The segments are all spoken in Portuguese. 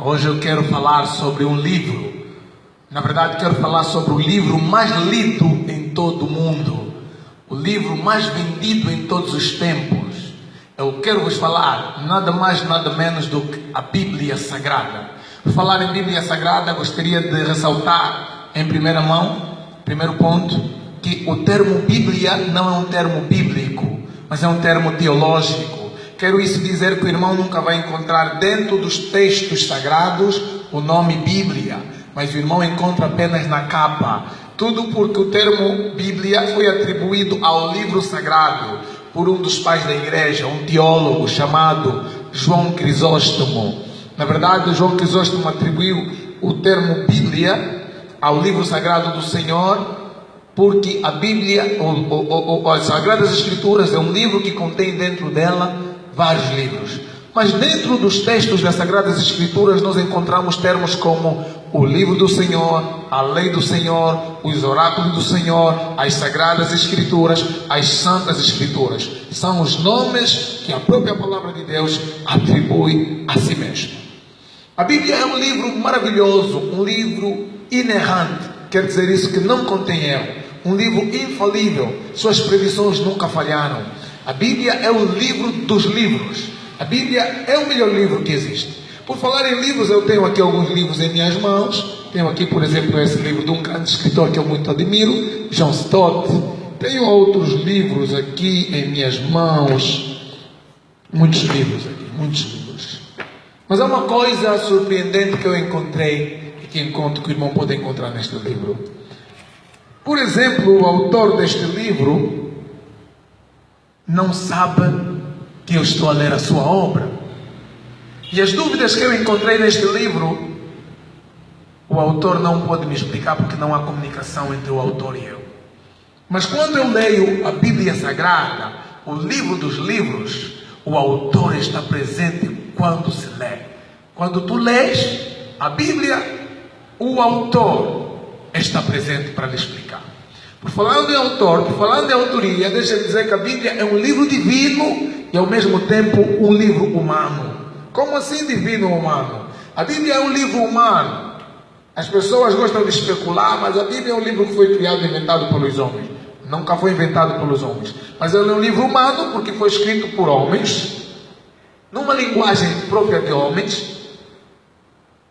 Hoje eu quero falar sobre um livro. Na verdade, quero falar sobre o livro mais lido em todo o mundo, o livro mais vendido em todos os tempos. Eu quero vos falar nada mais, nada menos do que a Bíblia Sagrada. Por falar em Bíblia Sagrada, gostaria de ressaltar em primeira mão, primeiro ponto, que o termo Bíblia não é um termo bíblico, mas é um termo teológico. Quero isso dizer que o irmão nunca vai encontrar dentro dos textos sagrados o nome Bíblia, mas o irmão encontra apenas na capa. Tudo porque o termo Bíblia foi atribuído ao livro sagrado por um dos pais da igreja, um teólogo chamado João Crisóstomo. Na verdade, João Crisóstomo atribuiu o termo Bíblia ao livro sagrado do Senhor, porque a Bíblia, as Sagradas Escrituras, é um livro que contém dentro dela vários livros. Mas dentro dos textos das Sagradas Escrituras nós encontramos termos como o livro do Senhor, a lei do Senhor, os oráculos do Senhor, as Sagradas Escrituras, as Santas Escrituras. São os nomes que a própria Palavra de Deus atribui a si mesmo. A Bíblia é um livro maravilhoso, um livro inerrante, quer dizer isso, que não contém erro, um livro infalível, suas previsões nunca falharam. A Bíblia é o livro dos livros. A Bíblia é o melhor livro que existe. Por falar em livros, eu tenho aqui alguns livros em minhas mãos. Tenho aqui, por exemplo, esse livro de um grande escritor que eu muito admiro, John Stott. Tenho outros livros aqui em minhas mãos. Muitos livros aqui, muitos livros. Mas há uma coisa surpreendente que eu encontrei e que encontro que o irmão pode encontrar neste livro. Por exemplo, o autor deste livro não sabe que eu estou a ler a sua obra. E as dúvidas que eu encontrei neste livro, o autor não pode me explicar porque não há comunicação entre o autor e eu. Mas quando eu leio a Bíblia Sagrada, o livro dos livros, o autor está presente quando se lê. Quando tu lês a Bíblia, o autor está presente para lhe explicar. Por falando em autor, por falando em autoria, deixa eu dizer que a Bíblia é um livro divino e ao mesmo tempo um livro humano. Como assim divino e humano? A Bíblia é um livro humano. As pessoas gostam de especular, mas a Bíblia é um livro que foi criado e inventado pelos homens. Nunca foi inventado pelos homens. Mas ele é um livro humano porque foi escrito por homens, numa linguagem própria de homens,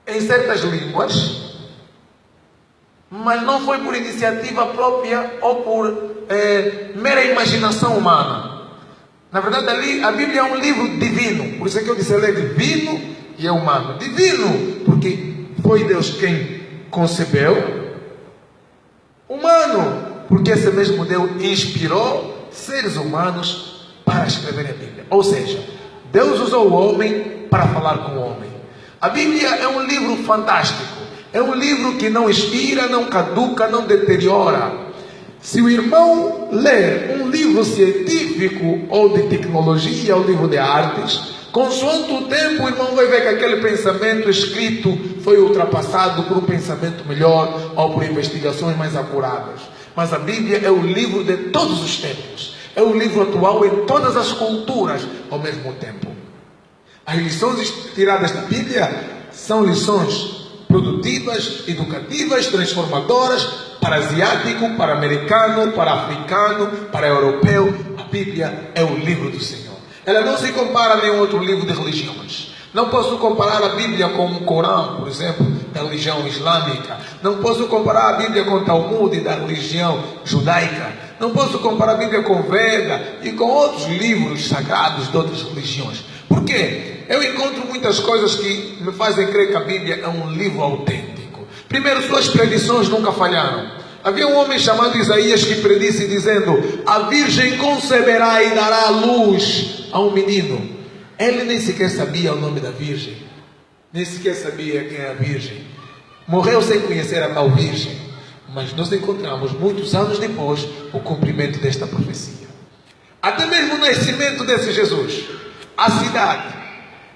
em certas línguas, mas não foi por iniciativa própria ou por mera imaginação humana. Na verdade, ali a Bíblia é um livro divino. Por isso é que eu disse, ele é divino e é humano. Divino, porque foi Deus quem concebeu. Humano, porque esse mesmo Deus inspirou seres humanos para escrever a Bíblia. Ou seja, Deus usou o homem para falar com o homem. A Bíblia é um livro fantástico. É um livro que não expira, não caduca, não deteriora. Se o irmão ler um livro científico ou de tecnologia ou livro de artes, consoante o tempo o irmão vai ver que aquele pensamento escrito foi ultrapassado por um pensamento melhor ou por investigações mais acuradas. Mas a Bíblia é o livro de todos os tempos. É o livro atual em todas as culturas ao mesmo tempo. As lições tiradas da Bíblia são lições produtivas, educativas, transformadoras, para asiático, para americano, para africano, para europeu. A Bíblia é o livro do Senhor. Ela não se compara a nenhum outro livro de religiões. Não posso comparar a Bíblia com o Corão, por exemplo, da religião islâmica. Não posso comparar a Bíblia com o Talmud, da religião judaica. Não posso comparar a Bíblia com o Veda e com outros livros sagrados de outras religiões. Por quê? Eu encontro muitas coisas que me fazem crer que a Bíblia é um livro autêntico. Primeiro, suas predições nunca falharam. Havia um homem chamado Isaías que predisse dizendo: a virgem conceberá e dará luz a um menino. Ele nem sequer sabia o nome da virgem, nem sequer sabia quem é a virgem. Morreu sem conhecer a tal virgem. Mas nós encontramos muitos anos depois o cumprimento desta profecia. Até mesmo o nascimento desse Jesus, a cidade,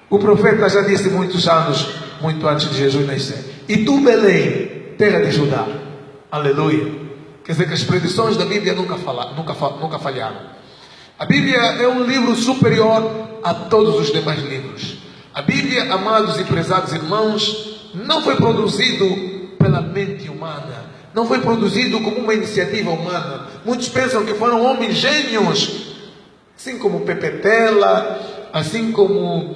o profeta já disse muitos anos, muito antes de Jesus nascer: e tu, Belém, terra de Judá. Aleluia. Quer dizer que as predições da Bíblia nunca falharam. A Bíblia é um livro superior a todos os demais livros. A Bíblia, amados e prezados irmãos, não foi produzido pela mente humana. Não foi produzido como uma iniciativa humana. Muitos pensam que foram homens gênios, assim como Pepetela, assim como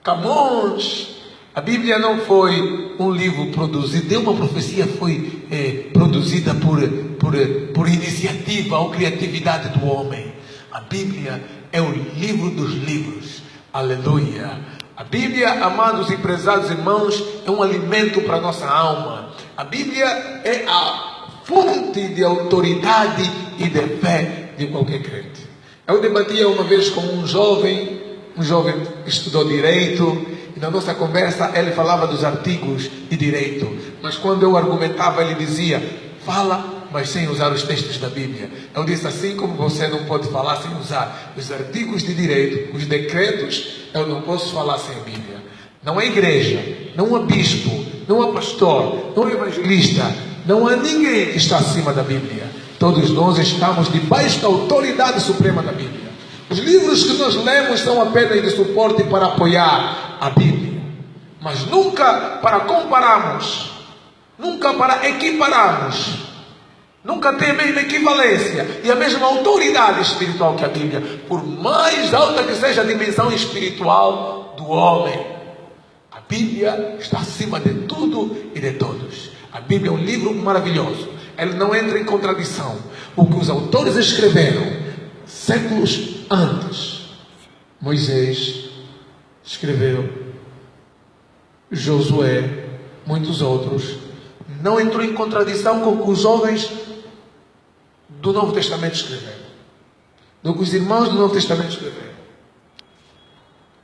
Camões. A Bíblia não foi um livro produzido, nenhuma profecia foi produzida por iniciativa ou criatividade do homem. A Bíblia é o livro dos livros. Aleluia! A Bíblia, amados e prezados irmãos, é um alimento para a nossa alma. A Bíblia é a fonte de autoridade e de fé de qualquer crente. Eu debatia uma vez com um jovem que estudou direito, e na nossa conversa ele falava dos artigos de direito, mas quando eu argumentava ele dizia: fala, mas sem usar os textos da Bíblia. Eu disse: assim como você não pode falar sem usar os artigos de direito, os decretos, eu não posso falar sem a Bíblia. Não há igreja, não há bispo, não há pastor, não há evangelista, não há ninguém que está acima da Bíblia. Todos nós estamos debaixo da autoridade suprema da Bíblia. Os livros que nós lemos são apenas de suporte para apoiar a Bíblia, mas nunca para compararmos, nunca para equipararmos. Nunca tem a mesma equivalência e a mesma autoridade espiritual que a Bíblia, por mais alta que seja a dimensão espiritual do homem. A Bíblia está acima de tudo e de todos. A Bíblia é um livro maravilhoso. Ele não entra em contradição. O que os autores escreveram séculos antes, Moisés escreveu, Josué, muitos outros, não entrou em contradição com o que os jovens do Novo Testamento escreveram, do que os irmãos do Novo Testamento escreveram.